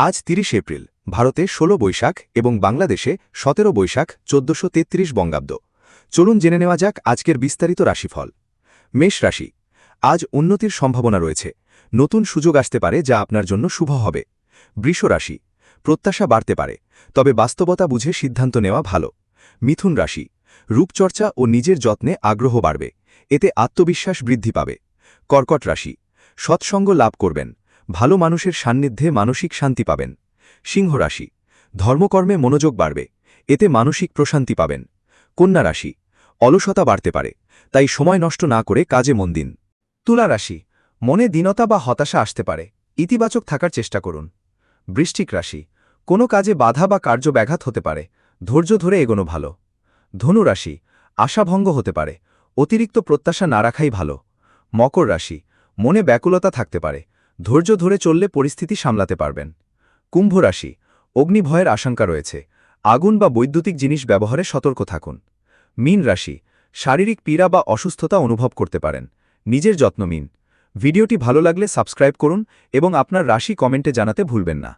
আজ ৩০ এপ্রিল ভারতে ১৬ বৈশাখ এবং বাংলাদেশে ১৭ বৈশাখ ১৪৩৩ বঙ্গাব্দ। চলুন জেনে নেওয়া যাক আজকের বিস্তারিত রাশিফল। মেষ রাশি, আজ উন্নতির সম্ভাবনা রয়েছে। নতুন সুযোগ আসতে পারে যা আপনার জন্য শুভ হবে। বৃষ রাশি, প্রত্যাশা বাড়তে পারে, তবে বাস্তবতা বুঝে সিদ্ধান্ত নেওয়া ভালো। মিথুন রাশি, রূপচর্চা ও নিজের যত্নে আগ্রহ বাড়বে, এতে আত্মবিশ্বাস বৃদ্ধি পাবে। কর্কট রাশি, সৎসঙ্গ লাভ করবেন, ভালো মানুষের সান্নিধ্যে মানসিক শান্তি পাবেন। সিংহ রাশি, ধর্মকর্মে মনোযোগ বাড়বে, এতে মানসিক প্রশান্তি পাবেন। কন্যা রাশি, অলসতা বাড়তে পারে, তাই সময় নষ্ট না করে কাজে মন দিন। তুলা রাশি, মনে দীনতা বা হতাশা আসতে পারে, ইতিবাচক থাকার চেষ্টা করুন। বৃশ্চিক রাশি, কোনো কাজে বাধা বা কার্যব্যাঘাত হতে পারে, ধৈর্য ধরে এগোনো ভালো। ধনু রাশি, আশাভঙ্গ হতে পারে, অতিরিক্ত প্রত্যাশা না রাখাই ভালো। মকর রাশি, মনে ব্যাকুলতা থাকতে পারে, ধৈর্য ধরে চললে পরিস্থিতি সামলাতে পারবেন। কুম্ভ রাশি, অগ্নিভয়ের আশঙ্কা রয়েছে, আগুন বা বৈদ্যুতিক জিনিস ব্যবহারে সতর্ক থাকুন। মীন রাশি, শারীরিক পীড়া বা অসুস্থতা অনুভব করতে পারেন, নিজের যত্ন নিন। ভিডিওটি ভালো লাগলে সাবস্ক্রাইব করুন এবং আপনার রাশি কমেন্টে জানাতে ভুলবেন না।